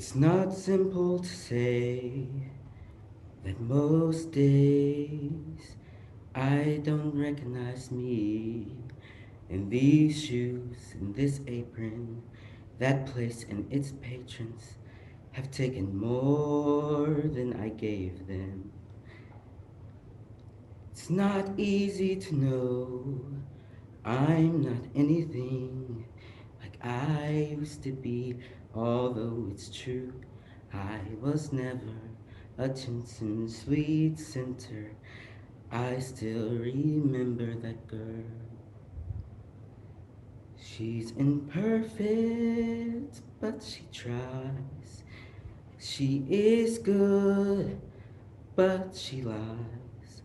It's not simple to say that most days I don't recognize me in these shoes, in this apron. That place and its patrons have taken more than I gave them. It's not easy to know I'm not anything like I used to be, although it's true I was never a tinsel sweet center. I still remember that girl. She's imperfect, but she tries. She is good, but she lies.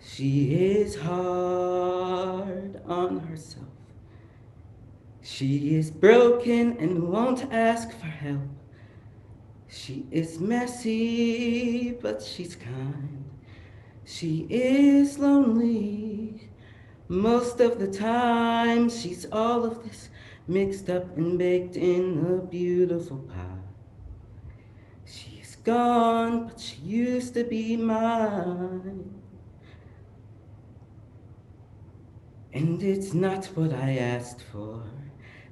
She is hard on herself. She is broken and won't ask for help. She is messy, but she's kind. She is lonely most of the time. She's all of this mixed up and baked in a beautiful pie. She's gone, but she used to be mine. And it's not what I asked for.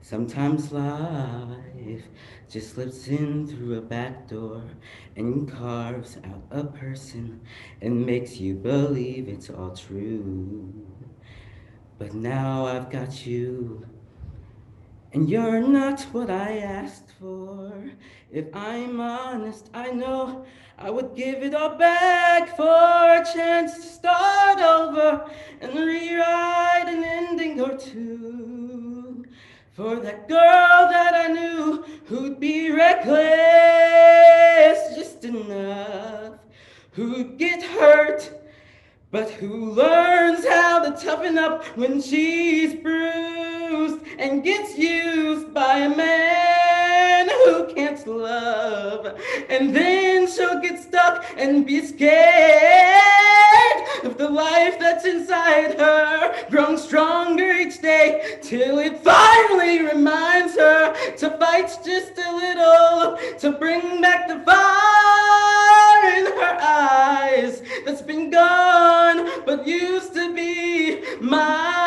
Sometimes life just slips in through a back door and carves out a person and makes you believe it's all true. But now I've got you, and you're not what I asked for. If I'm honest, I know I would give it all back for a chance to start over and rewrite an ending or two. For that girl that I knew who'd be reckless just enough, who'd get hurt but who learns how to toughen up when she's bruised and gets used by a man who can't love. And then she'll get stuck and be scared of the life that's inside her, growing stronger each day till it finally reminds her to fight just a little, to bring back the fire in her eyes that's been gone but used to be mine.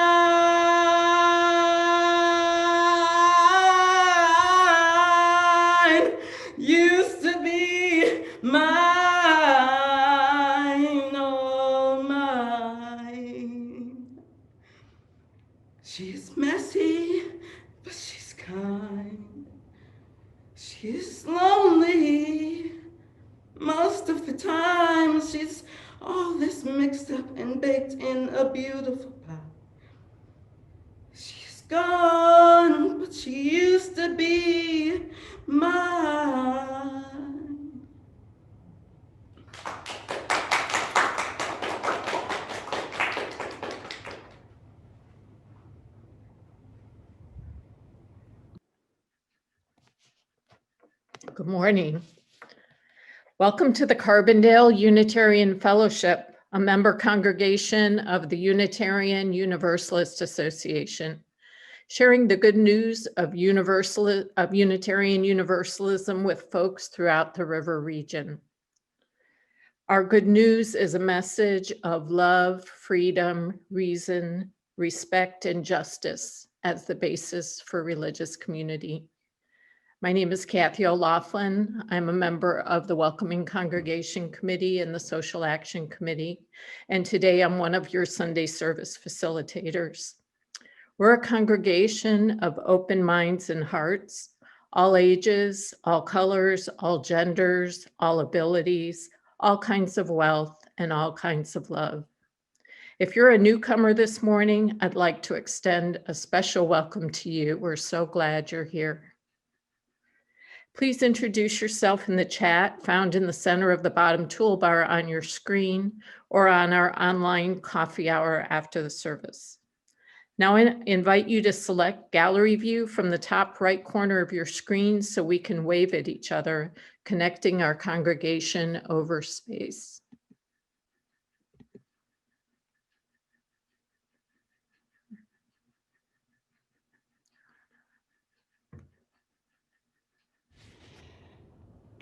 Used to be mine, oh mine. She's messy, but she's kind. She's lonely most of the time. She's all this mixed up and baked in a beautiful pie. She's gone, but she used to be mine. Good morning. Welcome to the Carbondale Unitarian Fellowship, a member congregation of the Unitarian Universalist Association, sharing the good news of Unitarian Universalism with folks throughout the river region. Our good news is a message of love, freedom, reason, respect, and justice as the basis for religious community. My name is Kathy O'Laughlin. I'm a member of the Welcoming Congregation Committee and the Social Action Committee, and today I'm one of your Sunday service facilitators. We're a congregation of open minds and hearts, all ages, all colors, all genders, all abilities, all kinds of wealth, and all kinds of love. If you're a newcomer this morning, I'd like to extend a special welcome to you. We're so glad you're here. Please introduce yourself in the chat found in the center of the bottom toolbar on your screen or on our online coffee hour after the service. Now I invite you to select gallery view from the top right corner of your screen so we can wave at each other, connecting our congregation over space.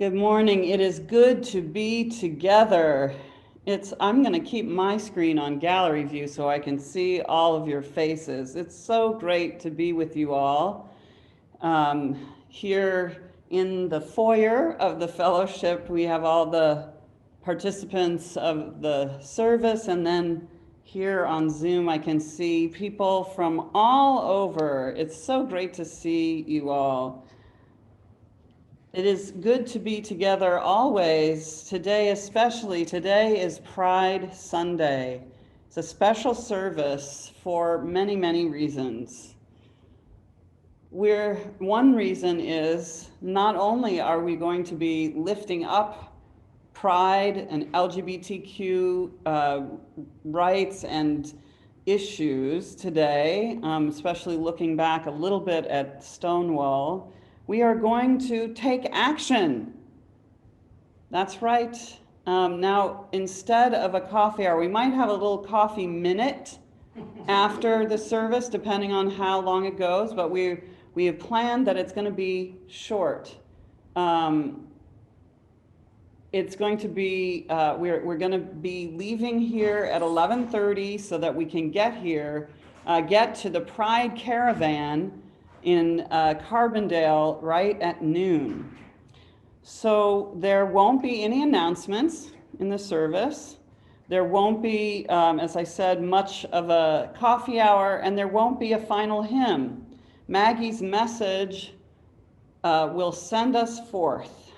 Good morning. It is good to be together. I'm going to keep my screen on gallery view so I can see all of your faces. It's so great to be with you all. Here in the foyer of the fellowship, we have all the participants of the service, and then here on Zoom, I can see people from all over. It's so great to see you all. It is good to be together always. Today especially. Today is Pride Sunday. It's a special service for many, many reasons. One reason is not only are we going to be lifting up pride and LGBTQ rights and issues today, especially looking back a little bit at Stonewall, we are going to take action. That's right. Now, instead of a coffee hour, we might have a little coffee minute after the service, depending on how long it goes, but we have planned that it's going to be short. It's going to be, we're going to be leaving here at 11:30 so that we can get to the Pride Caravan in Carbondale right at noon. So there won't be any announcements in the service. There won't be, as I said, much of a coffee hour, and there won't be a final hymn. Maggie's message will send us forth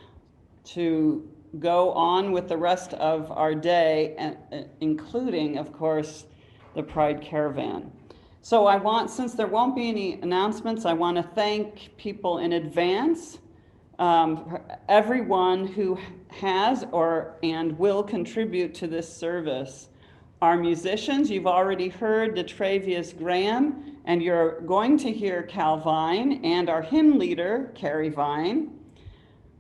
to go on with the rest of our day, including, of course, the Pride Caravan. So since there won't be any announcements, I want to thank people in advance, everyone who has and will contribute to this service. Our musicians, you've already heard Detravius Graham, and you're going to hear Cal Vine, and our hymn leader, Carrie Vine.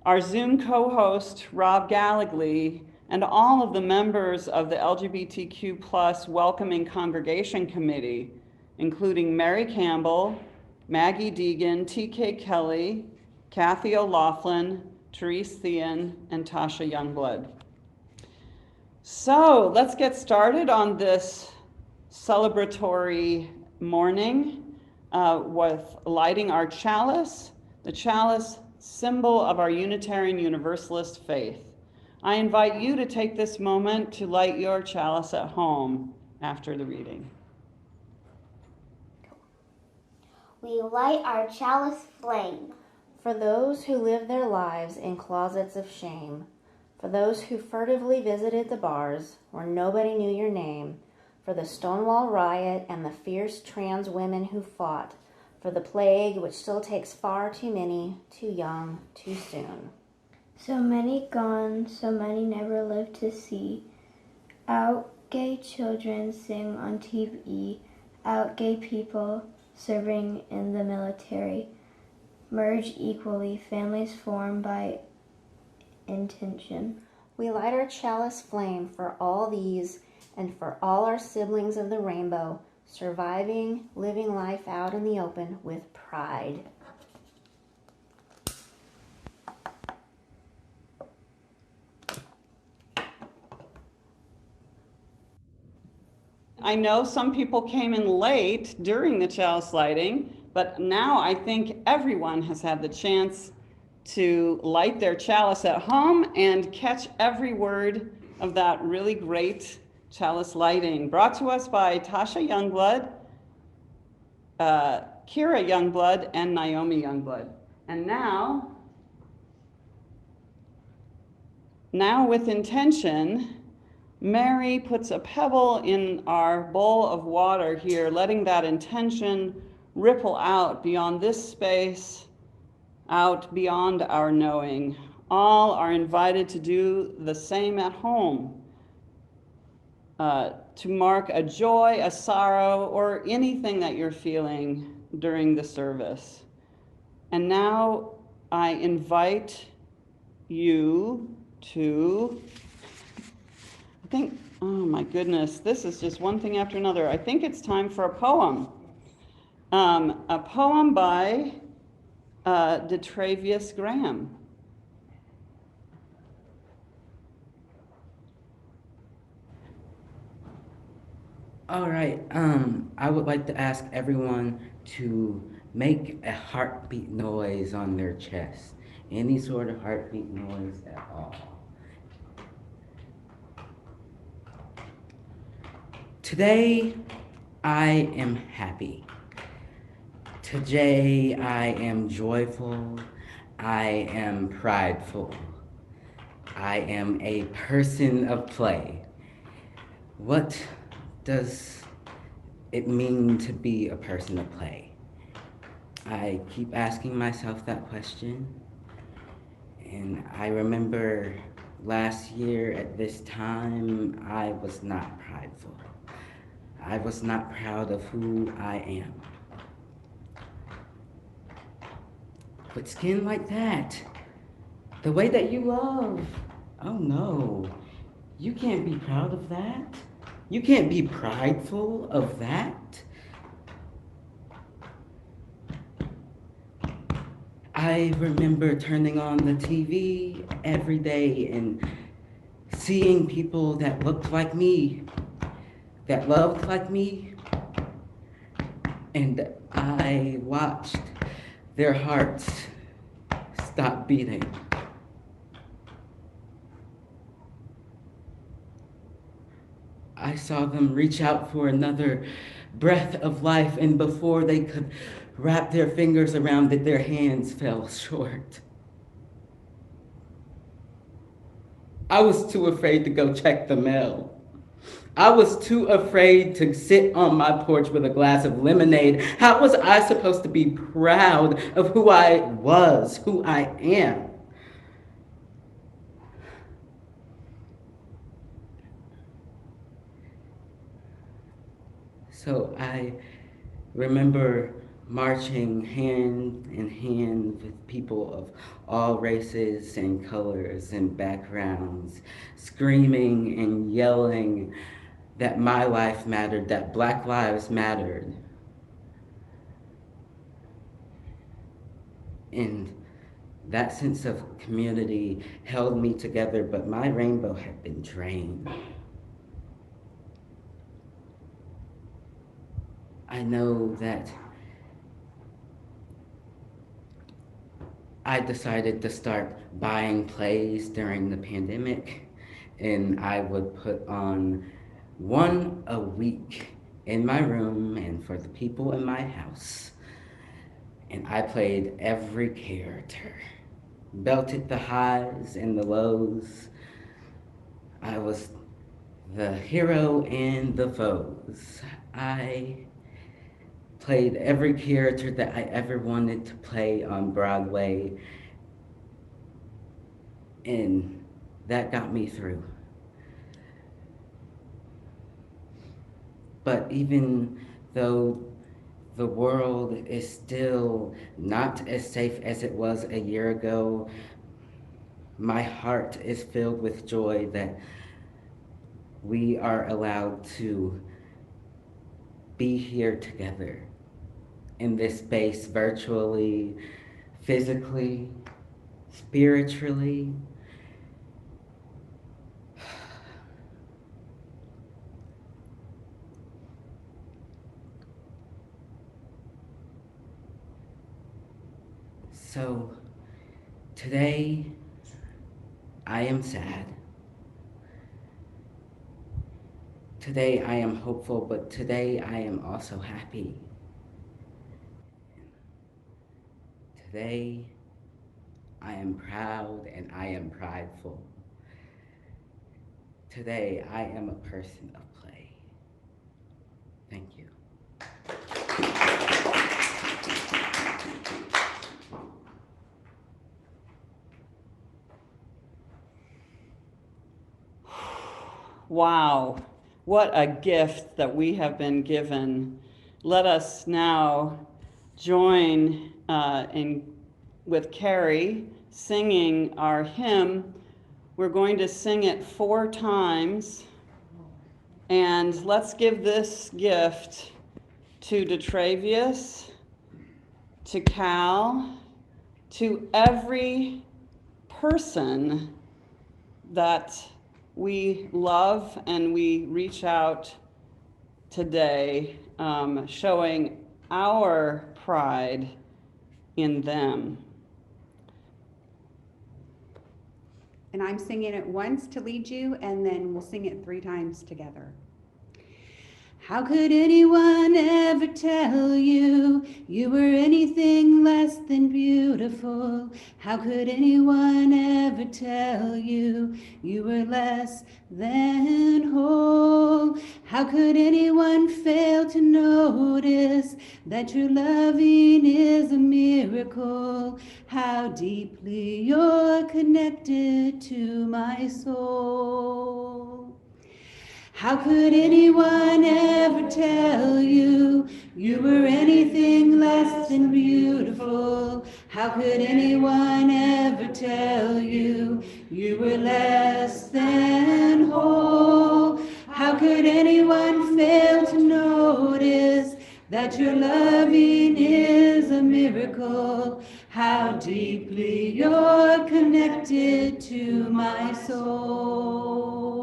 Our Zoom co-host, Rob Gallagly, and all of the members of the LGBTQ+ Welcoming Congregation Committee, including Mary Campbell, Maggie Deegan, TK Kelly, Kathy O'Laughlin, Therese Thean, and Tasha Youngblood. So let's get started on this celebratory morning with lighting our chalice, the chalice symbol of our Unitarian Universalist faith. I invite you to take this moment to light your chalice at home after the reading. We light our chalice flame. For those who live their lives in closets of shame, for those who furtively visited the bars where nobody knew your name, for the Stonewall riot and the fierce trans women who fought, for the plague which still takes far too many, too young, too soon. So many gone, so many never lived to see. Out gay children sing on TV, out gay people serving in the military. Merge equally, families formed by intention. We light our chalice flame for all these and for all our siblings of the rainbow, surviving, living life out in the open with pride. I know some people came in late during the chalice lighting, but now I think everyone has had the chance to light their chalice at home and catch every word of that really great chalice lighting. Brought to us by Tasha Youngblood, Kira Youngblood, and Naomi Youngblood. And now with intention, Mary puts a pebble in our bowl of water here, letting that intention ripple out beyond this space, out beyond our knowing. All are invited to do the same at home, to mark a joy, a sorrow, or anything that you're feeling during the service. And now I invite you to, oh my goodness, this is just one thing after another. I think it's time for a poem. A poem by Detravius Graham. All right, I would like to ask everyone to make a heartbeat noise on their chest. Any sort of heartbeat noise at all. Today, I am happy. Today, I am joyful. I am prideful. I am a person of play. What does it mean to be a person of play? I keep asking myself that question, and I remember last year at this time, I was not prideful. I was not proud of who I am. With skin like that, the way that you love, oh no, you can't be proud of that. You can't be prideful of that. I remember turning on the TV every day and seeing people that looked like me, that loved like me, and I watched their hearts stop beating. I saw them reach out for another breath of life, and before they could wrap their fingers around it, their hands fell short. I was too afraid to go check the mail. I was too afraid to sit on my porch with a glass of lemonade. How was I supposed to be proud of who I was, who I am? So I remember marching hand in hand with people of all races and colors and backgrounds, screaming and yelling that my life mattered, that Black lives mattered. And that sense of community held me together, but my rainbow had been drained. I know that I decided to start buying plays during the pandemic, and I would put on one a week in my room and for the people in my house. And I played every character, belted the highs and the lows. I was the hero and the foes. I played every character that I ever wanted to play on Broadway, and that got me through. But even though the world is still not as safe as it was a year ago, my heart is filled with joy that we are allowed to be here together in this space, virtually, physically, spiritually. So today I am sad. Today I am hopeful, but today I am also happy. Today I am proud and I am prideful. Today I am a person of play. Thank you. Wow, what a gift that we have been given. Let us now join with Carrie singing our hymn. We're going to sing it 4 times. And let's give this gift to Detravius, to Cal, to every person that we love and we reach out today, showing our pride in them. And I'm singing it once to lead you, and then we'll sing it 3 times together. How could anyone ever tell you you were anything less than beautiful? How could anyone ever tell you you were less than whole? How could anyone fail to notice that your loving is a miracle? How deeply you're connected to my soul. How could anyone ever tell you you were anything less than beautiful? How could anyone ever tell you you were less than whole? How could anyone fail to notice that your loving is a miracle? How deeply you're connected to my soul.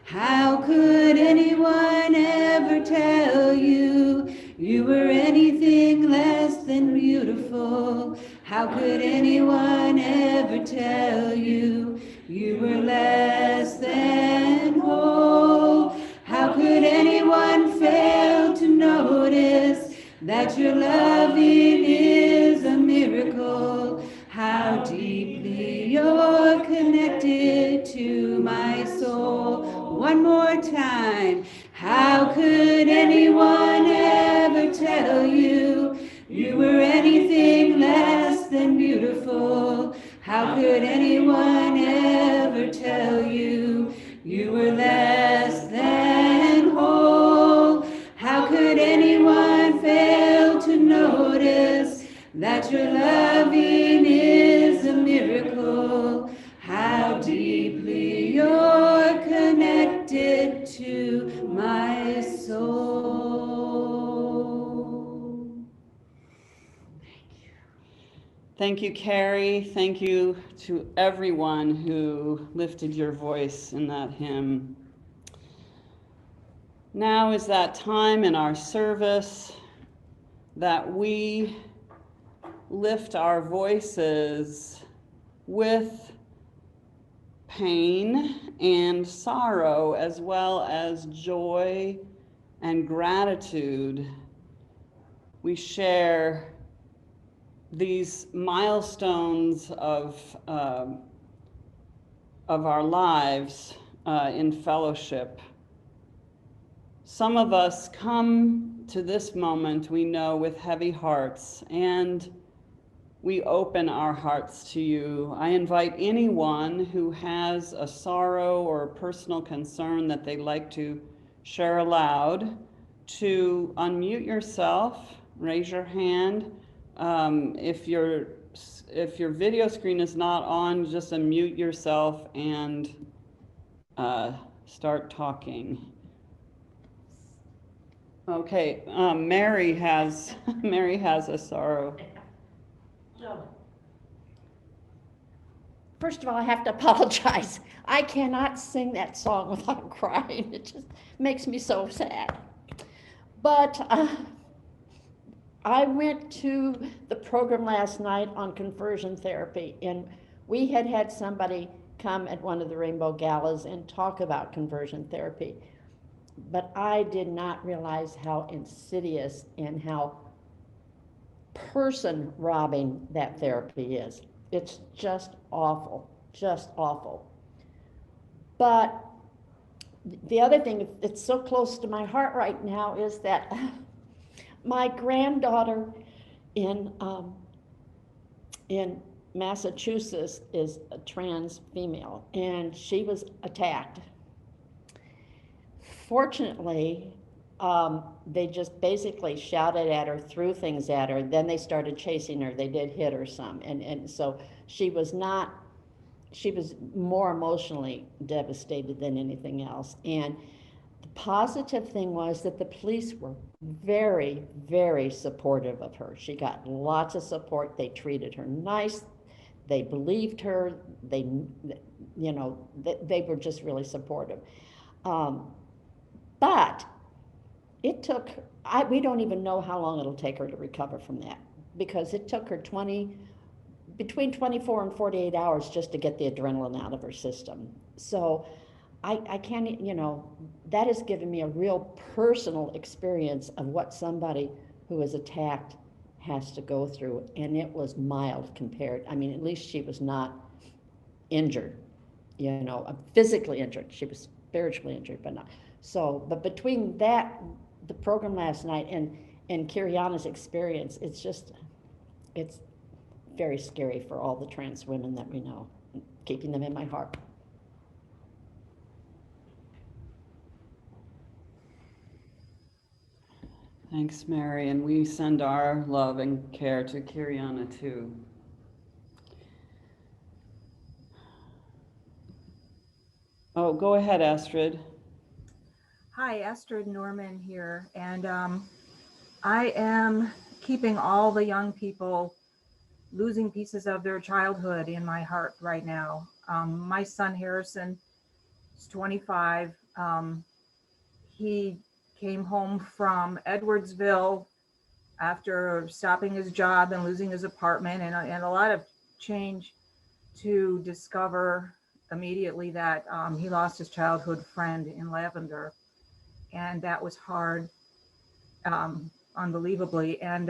How could anyone ever tell you you were anything less than beautiful? How could anyone ever tell you you were less than whole? How could anyone fail to notice that your loving is a miracle? How deeply you're connected to my soul. One more time. How could anyone ever tell you you were anything less than beautiful? How could anyone ever tell you you were less than whole? How could anyone fail to notice that your loving is a miracle? How deeply you're connected to my soul. Thank you, Carrie. Thank you to everyone who lifted your voice in that hymn. Now is that time in our service that we lift our voices with pain and sorrow, as well as joy and gratitude. We share these milestones of our lives in fellowship. Some of us come to this moment, we know, with heavy hearts, and we open our hearts to you. I invite anyone who has a sorrow or a personal concern that they'd like to share aloud to unmute yourself, raise your hand. If your video screen is not on, just unmute yourself and start talking. Okay, Mary has a sorrow. First of all, I have to apologize. I cannot sing that song without crying. It just makes me so sad. But I went to the program last night on conversion therapy, and we had somebody come at one of the Rainbow Galas and talk about conversion therapy. But I did not realize how insidious and how person robbing that therapy is. It's just awful, just awful. But the other thing that's so close to my heart right now is that my granddaughter in Massachusetts is a trans female, and she was attacked. Fortunately, they just basically shouted at her, threw things at her, then they started chasing her. They did hit her some, and so she was more emotionally devastated than anything else. And the positive thing was that the police were very, very supportive of her. She got lots of support. They treated her nice. They believed her. They were just really supportive. But it took, we don't even know how long it'll take her to recover from that, because it took her between 24 and 48 hours just to get the adrenaline out of her system. So I can't, you know, that has given me a real personal experience of what somebody who is attacked has to go through. And it was mild compared. I mean, at least she was not injured, you know, physically injured. She was spiritually injured, but not. So, but between that, the program last night, and Kiriana's experience, it's very scary for all the trans women that we know, keeping them in my heart. Thanks, Mary, and we send our love and care to Kiriana too. Oh, go ahead, Astrid. Hi, Astrid Norman here, and I am keeping all the young people losing pieces of their childhood in my heart right now. My son Harrison is 25. He came home from Edwardsville after stopping his job and losing his apartment, and a lot of change, to discover immediately that he lost his childhood friend in Lavender. And that was hard, unbelievably. And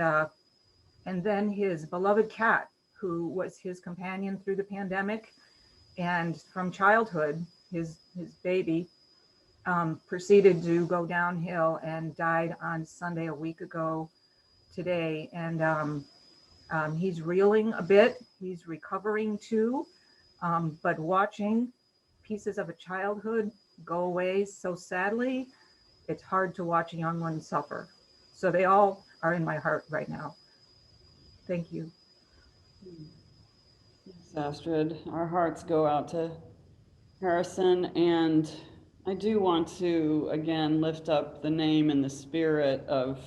then his beloved cat, who was his companion through the pandemic and from childhood, his baby, proceeded to go downhill and died on Sunday a week ago today. And he's reeling a bit. He's recovering too, but watching pieces of a childhood go away so sadly, it's hard to watch a young one suffer. So they all are in my heart right now. Thank you. Yes, Astrid, our hearts go out to Harrison, and I do want to again lift up the name and the spirit of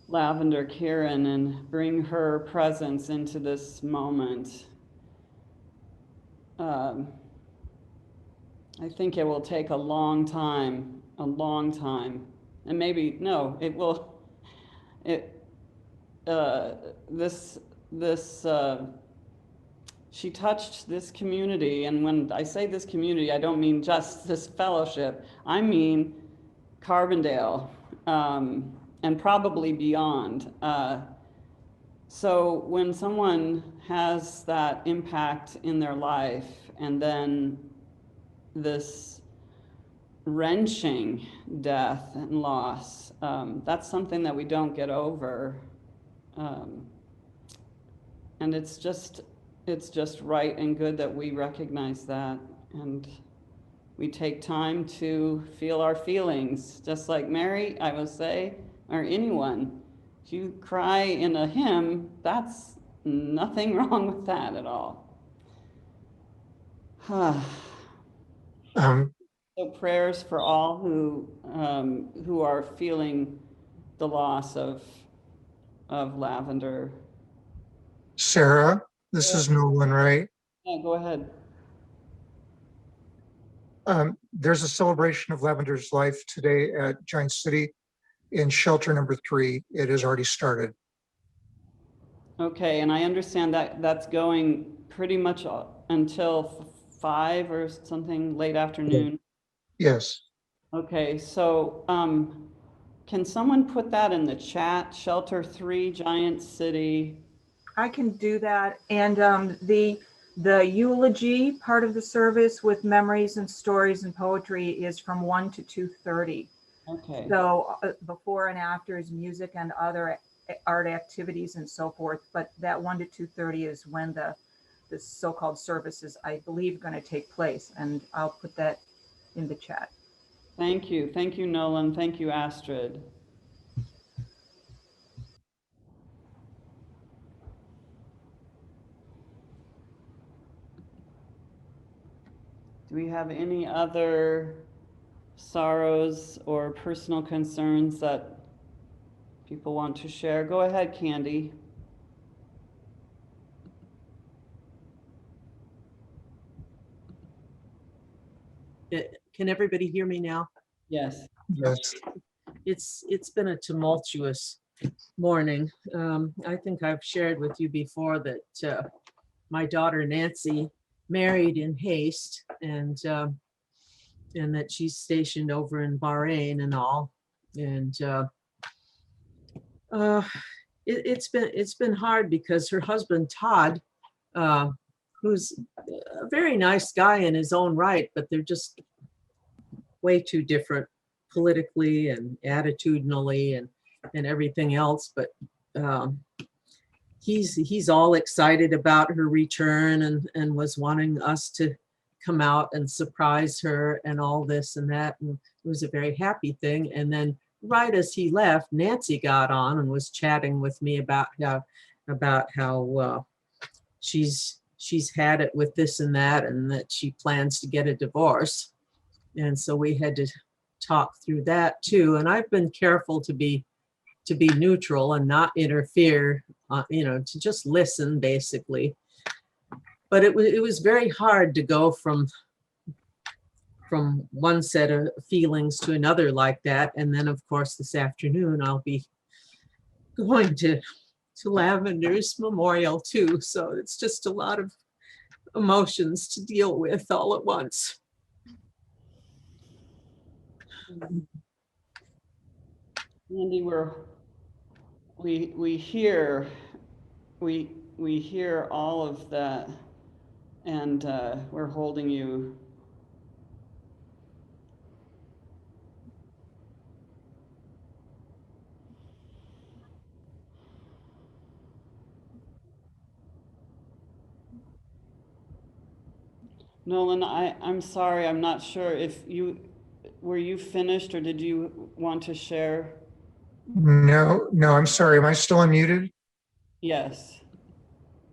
Lavender Kieran and bring her presence into this moment. I think it will take a long time, and maybe, no, it will, she touched this community, and when I say this community, I don't mean just this fellowship, I mean Carbondale, and probably beyond. So when someone has that impact in their life, and then this wrenching death and loss, that's something that we don't get over. And it's just right and good that we recognize that, and we take time to feel our feelings. Just like Mary, I will say, or anyone, if you cry in a hymn, that's nothing wrong with that at all. So prayers for all who are feeling the loss of Lavender. Sarah, this is Nolan, right? Yeah, go ahead. There's a celebration of Lavender's life today at Giant City in shelter number 3. It has already started. Okay, and I understand that that's going pretty much until 5 or something, late afternoon. Yes. Okay, so can someone put that in the chat? Shelter 3, Giant City. I can do that. And the eulogy part of the service with memories and stories and poetry is from 1 to 2:30. Okay. So before and after is music and other art activities and so forth. But that 1 to 2:30 is when the so-called services, I believe, going to take place. And I'll put that in the chat. Thank you. Thank you, Nolan. Thank you, Astrid. Do we have any other sorrows or personal concerns that people want to share? Go ahead, Candy. Can everybody hear me now? Yes. Yes. it's been a tumultuous morning. I think I've shared with you before that my daughter Nancy married in haste, and that she's stationed over in Bahrain and all. And it's been hard because her husband Todd, who's a very nice guy in his own right, but they're just way too different politically and attitudinally and everything else. But he's all excited about her return and was wanting us to come out and surprise her and all this and that. And it was a very happy thing. And then right as he left, Nancy got on and was chatting with me about how she's had it with this and that, and that she plans to get a divorce. And so we had to talk through that too. And I've been careful to be neutral and not interfere, to just listen basically. But it was very hard to go from one set of feelings to another like that. And then of course this afternoon I'll be going to Lavender's memorial too. So it's just a lot of emotions to deal with all at once. Andy, we hear all of that, and we're holding you. Nolan, I'm sorry, I'm not sure if were you finished, or did you want to share? No, I'm sorry. Am I still unmuted? Yes.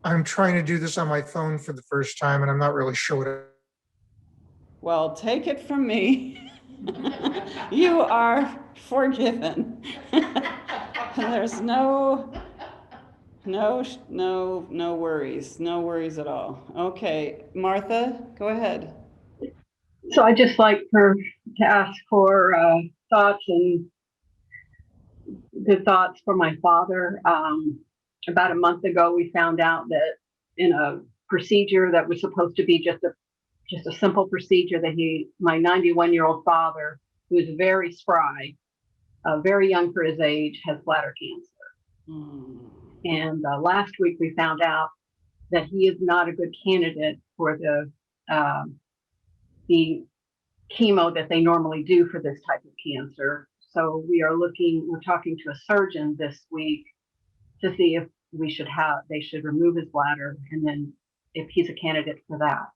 I'm trying to do this on my phone for the first time, and I'm not really sure what Well, take it from me. You are forgiven. There's no worries. No worries at all. Okay, Martha, go ahead. So I just like to ask for thoughts and good thoughts for my father. About a month ago, we found out that in a procedure that was supposed to be just a simple procedure, that my 91-year-old father, who is very spry, very young for his age, has bladder cancer. And last week we found out that he is not a good candidate for the chemo that they normally do for this type of cancer. So we're talking to a surgeon this week to see if they should remove his bladder, and then if he's a candidate for that.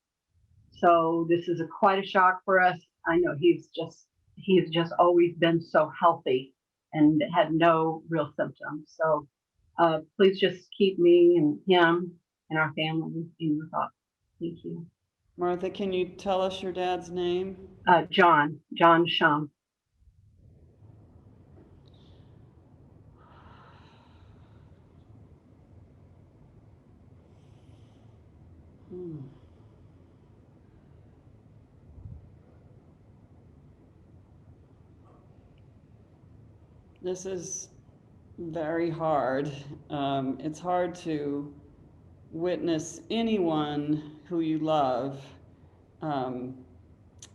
So this is quite a shock for us. I know he's just always been so healthy and had no real symptoms. So please just keep me and him and our family in your thoughts. Thank you. Martha, can you tell us your dad's name? John Shum. This is very hard. It's hard to witness anyone who you love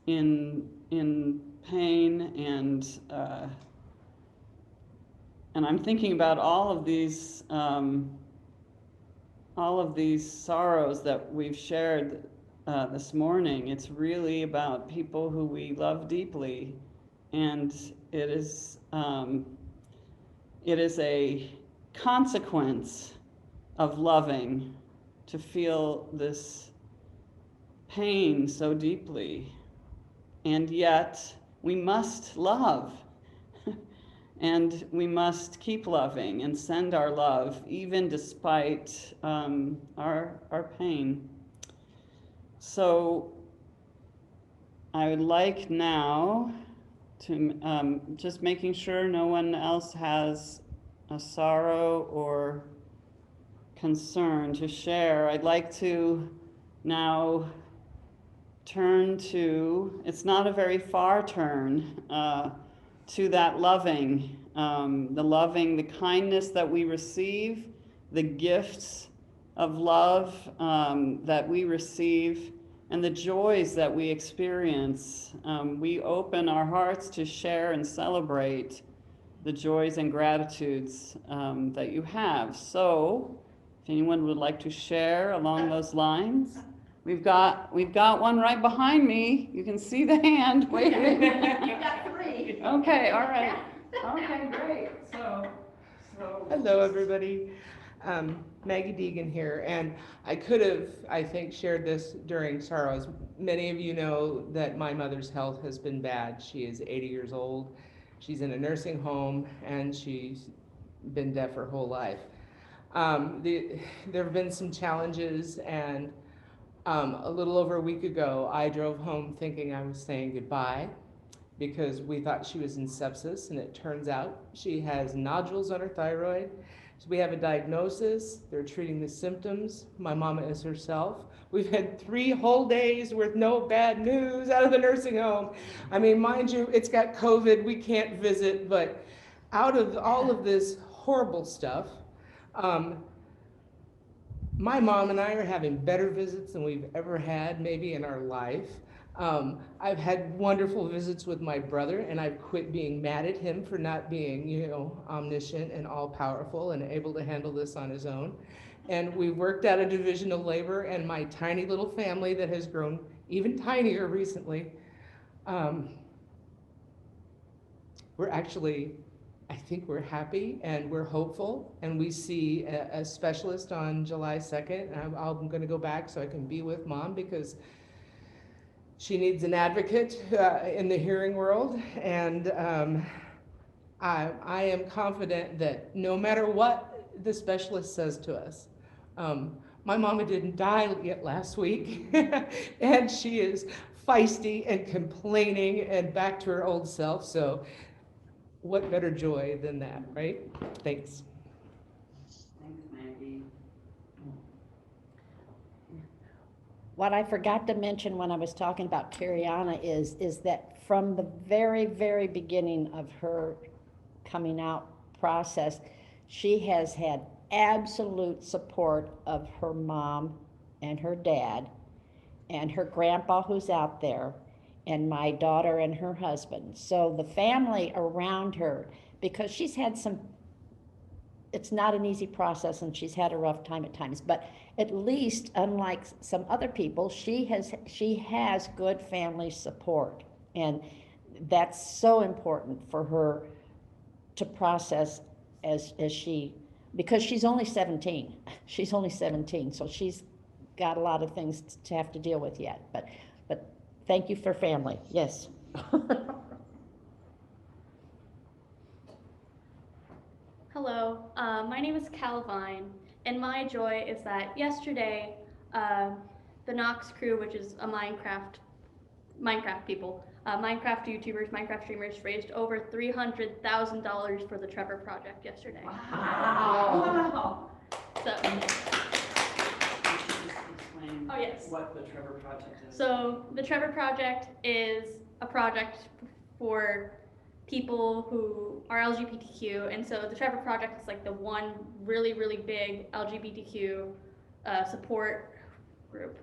in pain, and I'm thinking about all of these sorrows that we've shared this morning. It's really about people who we love deeply, and it is a consequence of loving to feel this pain so deeply. And yet we must love, and we must keep loving and send our love even despite our pain. So I would like now to just making sure no one else has a sorrow or concern to share. I'd like to now turn to, it's not a very far turn, to that loving, the kindness that we receive, the gifts of love that we receive, and the joys that we experience. We open our hearts to share and celebrate the joys and gratitudes that you have. So, if anyone would like to share along those lines, we've got one right behind me. You can see the hand waving. You've got 3. Okay, all right. Okay, great. So. Hello, everybody. Maggie Deegan here, and I could have, I think, shared this during sorrows. Many of you know that my mother's health has been bad. She is 80 years old. She's in a nursing home, and she's been deaf her whole life. There have been some challenges, and a little over a week ago, I drove home thinking I was saying goodbye because we thought she was in sepsis, and it turns out she has nodules on her thyroid. So we have a diagnosis, they're treating the symptoms. My mama is herself. We've had 3 whole days with no bad news out of the nursing home. I mean, mind you, it's got COVID, we can't visit, but out of all of this horrible stuff, my mom and I are having better visits than we've ever had maybe in our life. I've had wonderful visits with my brother, and I've quit being mad at him for not being, omniscient and all-powerful and able to handle this on his own. And we worked out a division of labor, and my tiny little family that has grown even tinier recently, we're actually, I think we're happy and we're hopeful, and we see a specialist on July 2nd. I'm going to go back so I can be with Mom because she needs an advocate in the hearing world, and I am confident that no matter what the specialist says to us, my mama didn't die yet last week, and she is feisty and complaining and back to her old self, so what better joy than that, right? Thanks. Thanks, Maggie. What I forgot to mention when I was talking about Kariana is that from the very, very beginning of her coming out process, she has had absolute support of her mom and her dad and her grandpa who's out there and my daughter and her husband. So the family around her, because she's had it's not an easy process and she's had a rough time at times, but at least unlike some other people, she has good family support. And that's so important for her to process because she's only 17. She's only 17, so she's got a lot of things to have to deal with yet. But thank you for family, yes. Hello, my name is Calvine, and my joy is that yesterday, the Knox crew, which is a Minecraft people, Minecraft YouTubers, Minecraft streamers, raised over $300,000 for the Trevor Project yesterday. Wow. So, oh yes. What the Trevor Project is. So the Trevor Project is a project for people who are LGBTQ, and so the Trevor Project is like the one really, really big LGBTQ support group.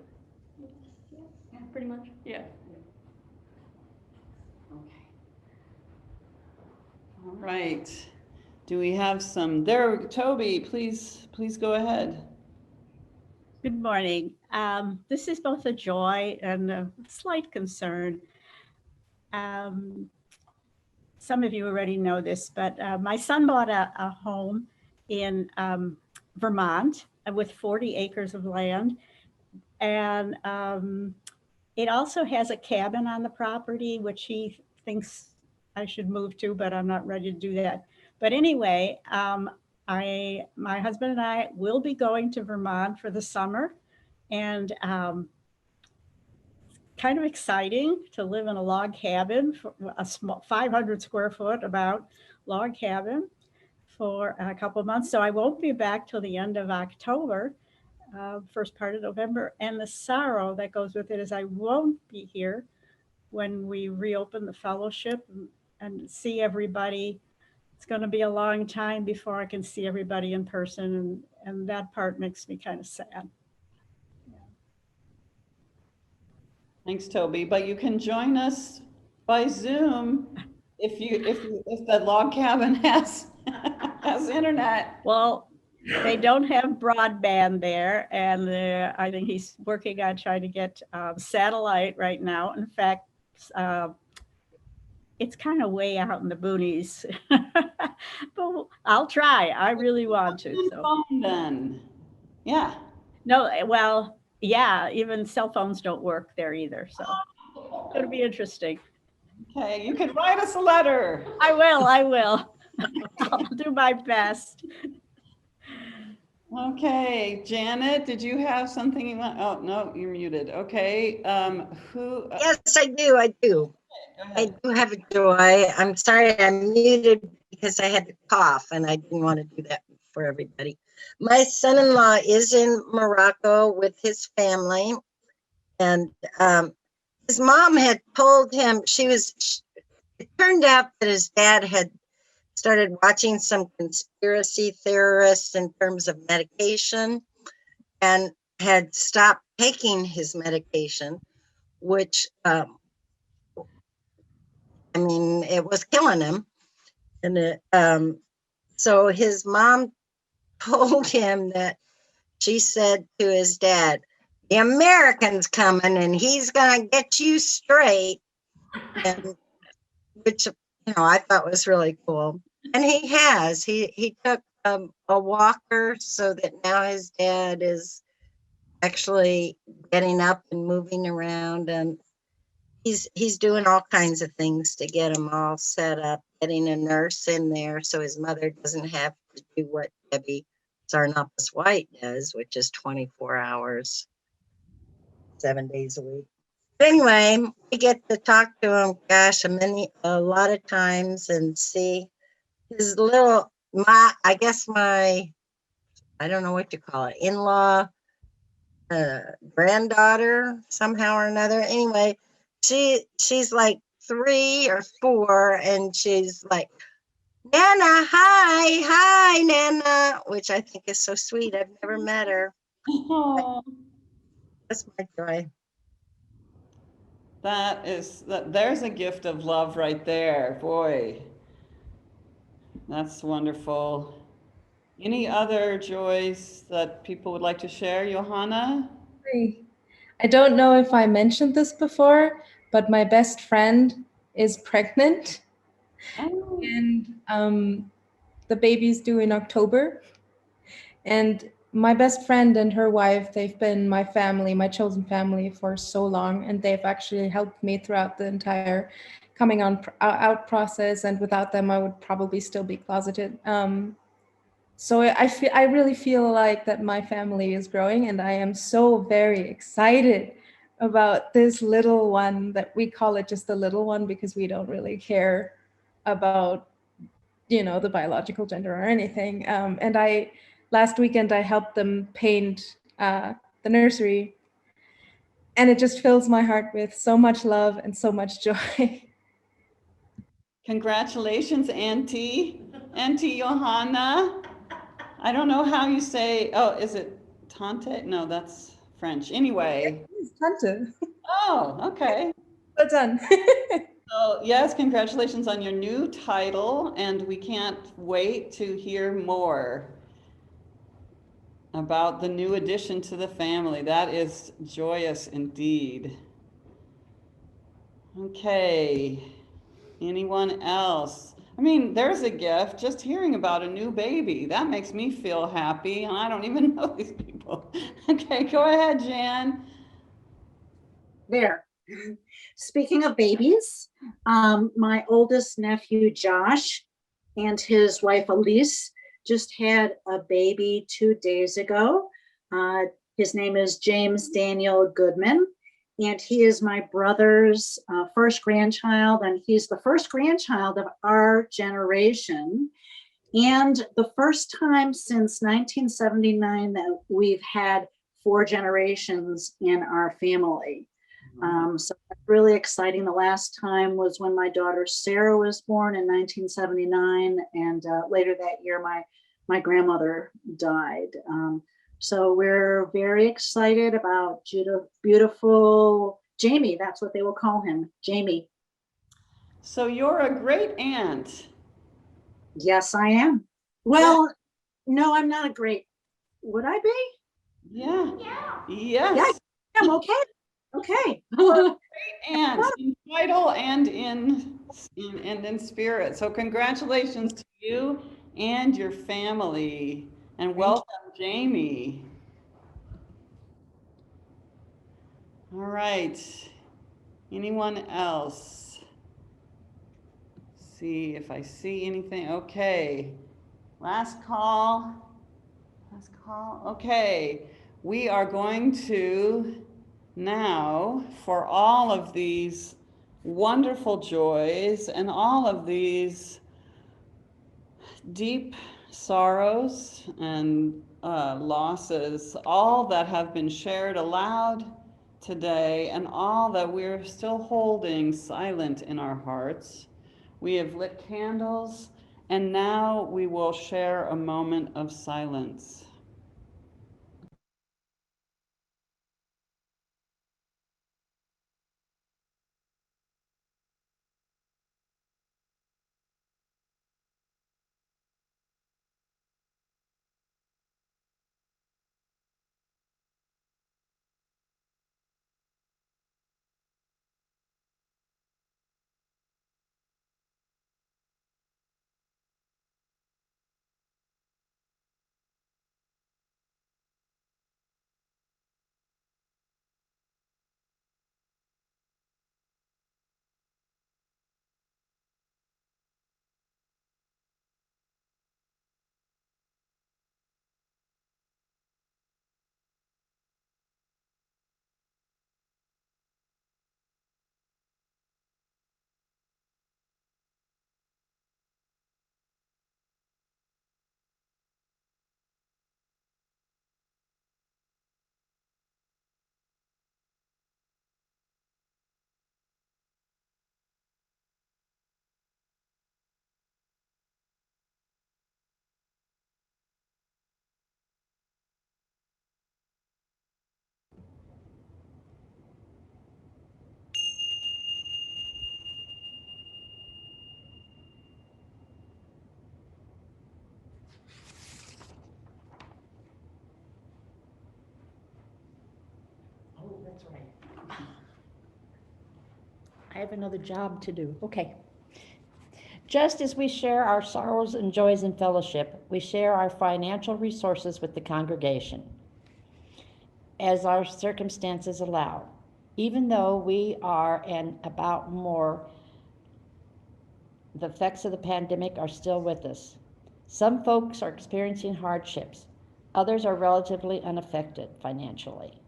Yeah, pretty much. Yeah. Okay. All right. Do we have some? There, Toby, please go ahead. Good morning. This is both a joy and a slight concern. Some of you already know this, but my son bought a home in Vermont with 40 acres of land. And it also has a cabin on the property, which he thinks I should move to, but I'm not ready to do that. But anyway, my husband and I will be going to Vermont for the summer, and kind of exciting to live in a log cabin, for a small 500 square foot about log cabin for a couple of months. So I won't be back till the end of October, first part of November. And the sorrow that goes with it is I won't be here when we reopen the fellowship and see everybody. It's going to be a long time before I can see everybody in person, and that part makes me kind of sad. Thanks, Toby. But you can join us by Zoom if the log cabin has internet. Well, they don't have broadband there, and I think he's working on trying to get satellite right now. In fact, it's kind of way out in the boonies, but I'll try. I really want to. So. Phone then, yeah. No, well, yeah, even cell phones don't work there either. So it's going to be interesting. Okay, you can write us a letter. I will. I'll do my best. Okay, Janet, did you have something you want? Oh, no, you're muted. Okay, who? Yes, I do. I do have a joy. I'm sorry I'm muted because I had to cough and I didn't want to do that for everybody. My son-in-law is in Morocco with his family, and his mom had told him it turned out that his dad had started watching some conspiracy theorists in terms of medication and had stopped taking his medication, which, I mean, it was killing him. And so his mom told him that she said to his dad, the American's coming and he's going to get you straight. And which, I thought was really cool. And he has. He took a walker so that now his dad is actually getting up and moving around, and he's doing all kinds of things to get him all set up, getting a nurse in there so his mother doesn't have to do what Debbie Sarnopoulos White does, which is 24 hours, 7 days a week. Anyway, we get to talk to him, gosh, a lot of times, and see his little, I don't know what you call it, in-law, granddaughter, somehow or another. Anyway, she's like 3 or 4, and she's like, Nana, hi, Nana, which I think is so sweet. I've never met her. Oh. That's my joy. There's a gift of love right there. Boy, that's wonderful. Any other joys that people would like to share? Johanna? I don't know if I mentioned this before, but my best friend is pregnant. Oh. And the baby's due in October. And my best friend and her wife, they've been my family, my chosen family for so long, and they've actually helped me throughout the entire coming out process. And without them, I would probably still be closeted. So I really feel like that my family is growing, and I am so very excited about this little one, that we call it just a little one because we don't really care about, the biological gender or anything. And last weekend, I helped them paint the nursery, and it just fills my heart with so much love and so much joy. Congratulations, Auntie Johanna. I don't know how you say, is it Tante? No, that's French. Anyway. It's Tante. Oh, okay. Well done. So yes, congratulations on your new title, and we can't wait to hear more about the new addition to the family. That is joyous indeed. Okay, anyone else? I mean, there's a gift, just hearing about a new baby. That makes me feel happy, and I don't even know these people. Okay, go ahead, Jan. There. Speaking of babies, my oldest nephew, Josh, and his wife, Elise, just had a baby 2 days ago. His name is James Daniel Goodman, and he is my brother's first grandchild, and he's the first grandchild of our generation, and the first time since 1979 that we've had 4 generations in our family. So that's really exciting. The last time was when my daughter Sarah was born in 1979, and later that year my grandmother died. So we're very excited about beautiful Jamie. That's what they will call him, Jamie. So you're a great aunt. Yes, I am. Well, no, I'm not a great. Would I be? Yeah. Yes. Yeah, I'm okay. Okay. Great aunt in title and in spirit. So congratulations to you and your family, and welcome, Jamie. All right. Anyone else? See if I see anything. Okay. Last call. Last call. Okay. We are going to now, for all of these wonderful joys and all of these deep sorrows and losses, all that have been shared aloud today, and all that we're still holding silent in our hearts. We have lit candles, and now we will share a moment of silence. Oh, that's right. I have another job to do. Okay. Just as we share our sorrows and joys in fellowship, we share our financial resources with the congregation as our circumstances allow. Even though we are and about more, the effects of the pandemic are still with us. Some folks are experiencing hardships. Others are relatively unaffected financially.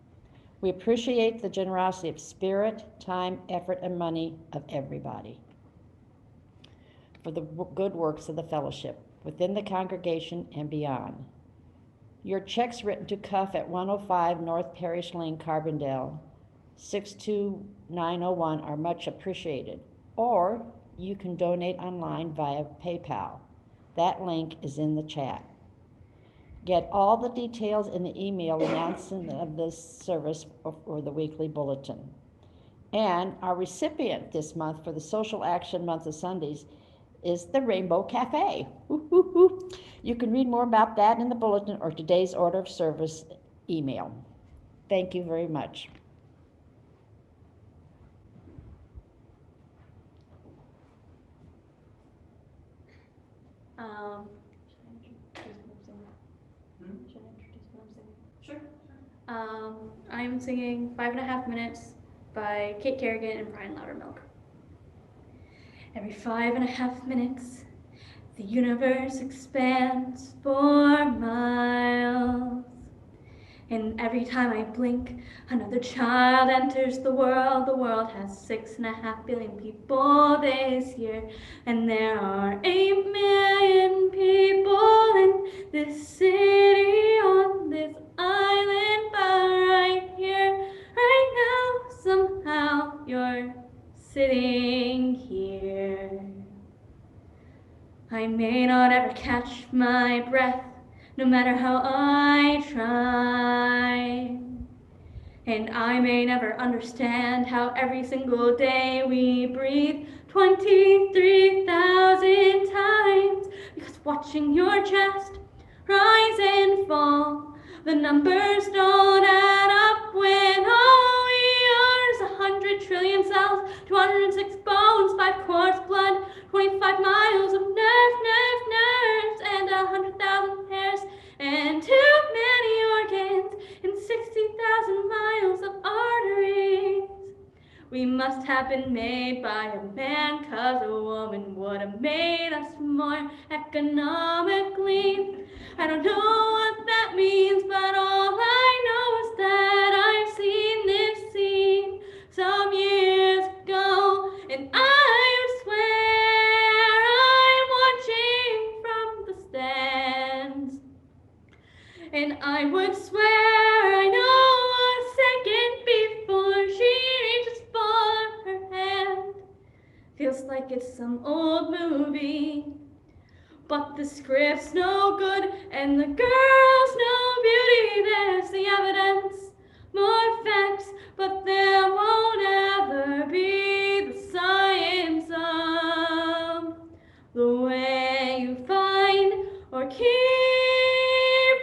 We appreciate the generosity of spirit, time, effort, and money of everybody for the good works of the fellowship within the congregation and beyond. Your checks written to Cuff at 105 North Parish Lane, Carbondale, 62901 are much appreciated. Or you can donate online via PayPal. That link is in the chat. Get all the details in the email announcement of this service or the weekly bulletin. And our recipient this month for the Social Action Month of Sundays is the Rainbow Cafe. You can read more about that in the bulletin or today's order of service email. Thank you very much. Sure. I'm singing 5.5 Minutes by Kate Kerrigan and Brian Loudermilk. Every 5.5 minutes, the universe expands for miles. And every time I blink, another child enters the world. The world has 6.5 billion people this year. And there are 8 million people in this city, on this island. But right here, right now, somehow sitting here. I may not ever catch my breath, no matter how I try. And I may never understand how every single day we breathe 23,000 times. Because watching your chest rise and fall, the numbers don't add up when all we are is 100 trillion cells, 206 bones, 5 quarts blood, 25 miles of nerves, and 100,000 hairs, and too many organs, and 60,000 miles of arteries. We must have been made by a man, 'cause a woman would have made us more economically. I don't know what that means, but all I know is that I've seen this scene some years ago, and I swear I'm watching from the stands. And I would swear I know a second before she reaches for her hand. Feels like it's some old movie, but the script's no good and the girl's no beauty. There's the evidence, more facts, but there won't ever be the science of the way you find or keep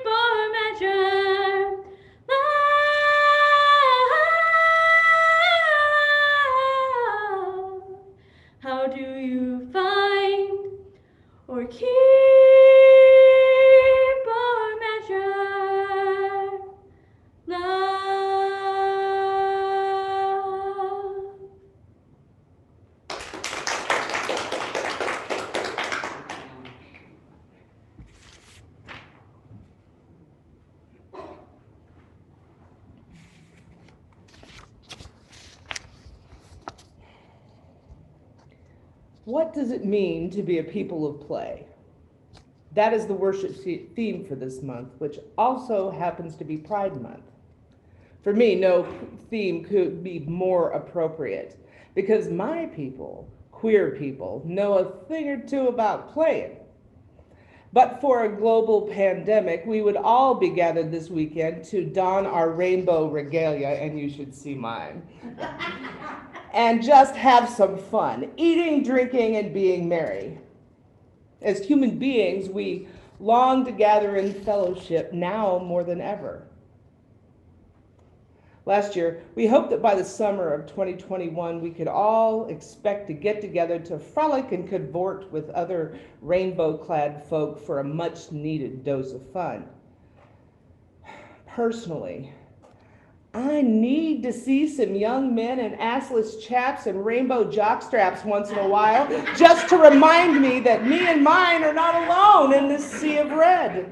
or measure love. How do you find or keep or measure love? What does it mean to be a people of play? That is the worship theme for this month, which also happens to be Pride Month. For me, no theme could be more appropriate, because my people, queer people, know a thing or two about playing. But for a global pandemic, we would all be gathered this weekend to don our rainbow regalia, and you should see mine, and just have some fun, eating, drinking, and being merry. As human beings, we long to gather in fellowship now more than ever. Last year, we hoped that by the summer of 2021, we could all expect to get together to frolic and cavort with other rainbow-clad folk for a much-needed dose of fun. Personally, I need to see some young men in assless chaps and rainbow jockstraps once in a while, just to remind me that me and mine are not alone in this sea of red.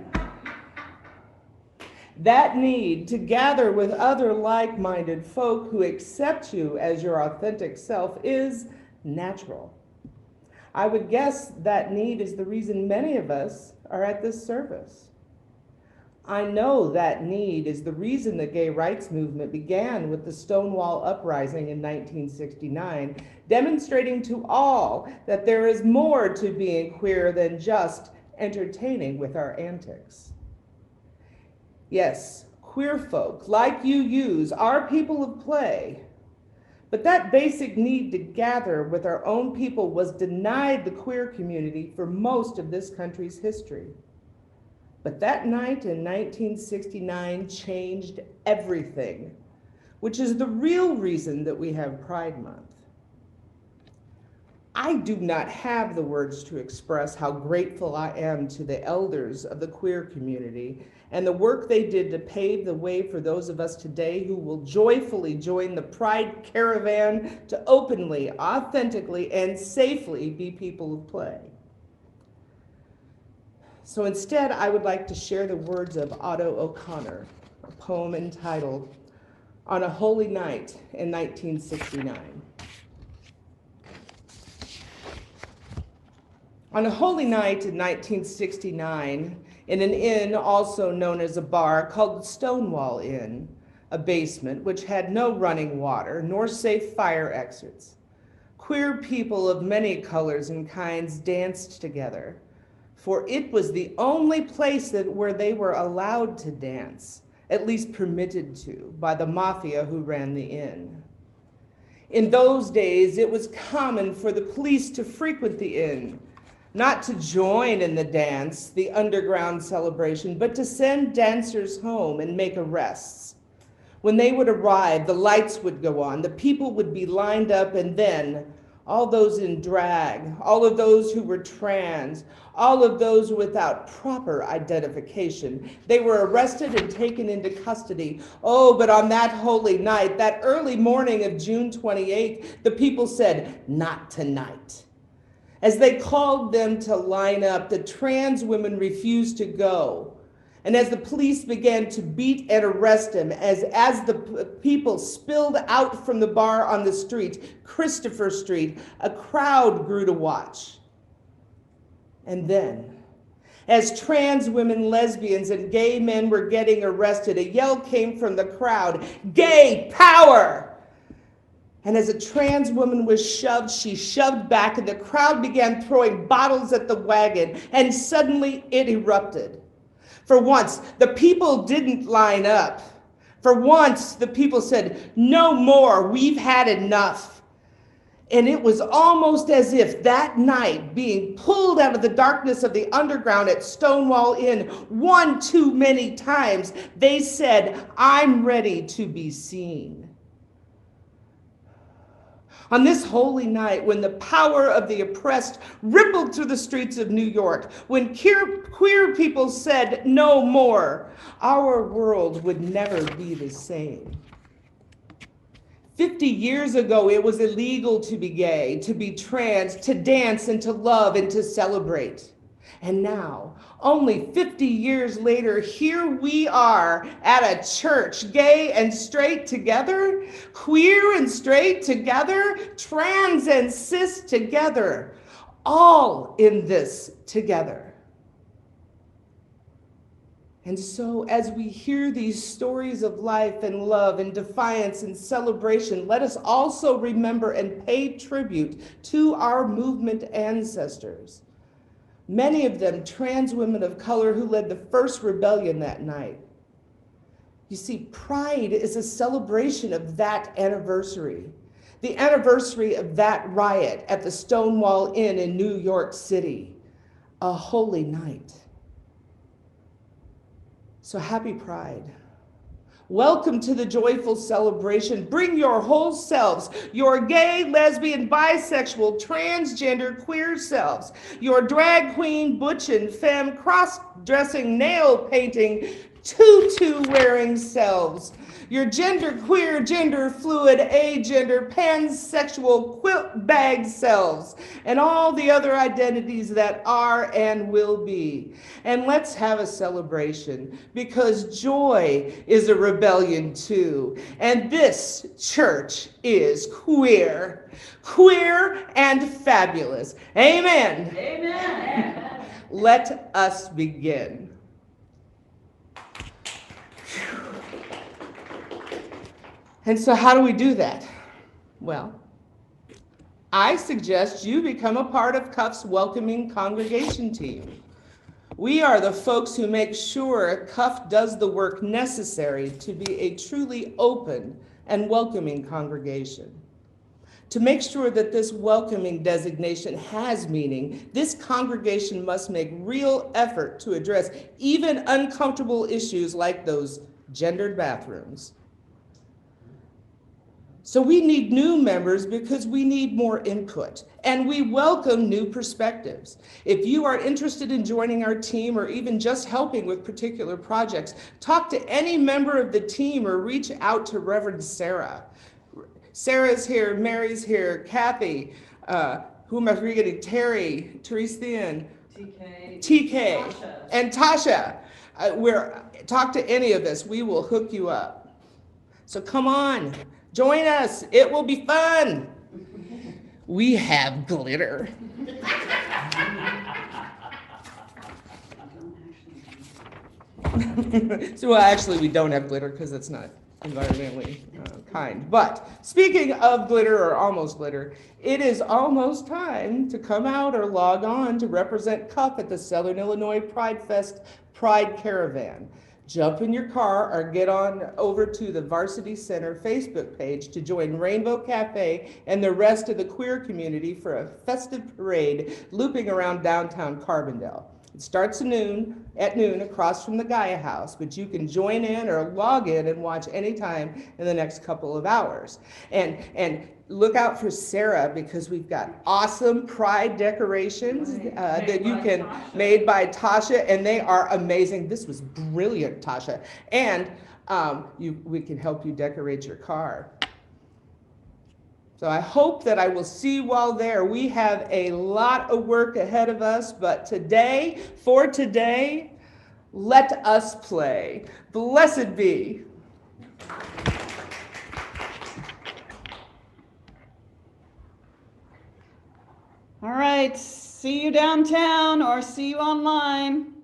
That need to gather with other like-minded folk who accept you as your authentic self is natural. I would guess that need is the reason many of us are at this service. I know that need is the reason the gay rights movement began with the Stonewall Uprising in 1969, demonstrating to all that there is more to being queer than just entertaining with our antics. Yes, queer folk, like you are people of play, but that basic need to gather with our own people was denied the queer community for most of this country's history. But that night in 1969 changed everything, which is the real reason that we have Pride Month. I do not have the words to express how grateful I am to the elders of the queer community and the work they did to pave the way for those of us today who will joyfully join the Pride caravan to openly, authentically, and safely be people of play. So instead, I would like to share the words of Otto O'Connor, a poem entitled On a Holy Night in 1969. On a holy night in 1969, in an inn also known as a bar called the Stonewall Inn, a basement which had no running water nor safe fire exits, Queer people of many colors and kinds danced together, for it was the only place where they were allowed to dance, at least permitted to, by the mafia who ran the inn. In those days, it was common for the police to frequent the inn, not to join in the dance, the underground celebration, but to send dancers home and make arrests. When they would arrive, the lights would go on, the people would be lined up, and then all those in drag, all of those who were trans, all of those without proper identification, they were arrested and taken into custody. Oh, but on that holy night, that early morning of June 28th, the people said, "Not tonight." As they called them to line up, the trans women refused to go. And as the police began to beat and arrest him, as the people spilled out from the bar on the street, Christopher Street, a crowd grew to watch. And then, as trans women, lesbians, and gay men were getting arrested, a yell came from the crowd, "Gay power!" And as a trans woman was shoved, she shoved back, and the crowd began throwing bottles at the wagon, and suddenly it erupted. For once, the people didn't line up. For once, the people said, "No more, we've had enough." And it was almost as if that night, being pulled out of the darkness of the underground at Stonewall Inn one too many times, they said, "I'm ready to be seen." On this holy night, when the power of the oppressed rippled through the streets of New York, when queer people said no more, our world would never be the same. 50 years ago, it was illegal to be gay, to be trans, to dance and to love and to celebrate. And now, only 50 years later, here we are at a church, gay and straight together, queer and straight together, trans and cis together, all in this together. And so as we hear these stories of life and love and defiance and celebration, let us also remember and pay tribute to our movement ancestors. Many of them trans women of color who led the first rebellion that night. You see, Pride is a celebration of that anniversary, the anniversary of that riot at the Stonewall Inn in New York City, a holy night. So happy Pride. Welcome to the joyful celebration. Bring your whole selves, your gay, lesbian, bisexual, transgender, queer selves, your drag queen, butch and femme, cross-dressing, nail painting, tutu-wearing selves, your gender queer, gender fluid, agender, pansexual, quilt bag selves, and all the other identities that are and will be. And let's have a celebration, because joy is a rebellion too. And this church is queer, queer and fabulous. Amen. Amen. Let us begin. And so how do we do that? Well, I suggest you become a part of CUF's welcoming congregation team. We are the folks who make sure CUF does the work necessary to be a truly open and welcoming congregation. To make sure that this welcoming designation has meaning, this congregation must make real effort to address even uncomfortable issues like those gendered bathrooms. So we need new members because we need more input, and we welcome new perspectives. If you are interested in joining our team or even just helping with particular projects, talk to any member of the team or reach out to Reverend Sarah. Sarah's here, Mary's here, Kathy, who am I forgetting? Terry, Therese Thean, TK, Tasha. And Tasha. Talk to any of us, we will hook you up. So come on. Join us, it will be fun. We have glitter. So well, actually we don't have glitter because it's not environmentally kind. But speaking of glitter or almost glitter, it is almost time to come out or log on to represent CUF at the Southern Illinois Pride Fest Pride Caravan. Jump in your car or get on over to the Varsity Center Facebook page to join Rainbow Cafe and the rest of the queer community for a festive parade looping around downtown Carbondale. It starts at noon across from the Gaia House, but you can join in or log in and watch anytime in the next couple of hours. And look out for Sarah, because we've got awesome pride decorations that you can, made by Tasha, and they are amazing. This was brilliant, Tasha. And we can help you decorate your car. So I hope that I will see you all there. We have a lot of work ahead of us, but for today, let us play. Blessed be. All right, see you downtown or see you online.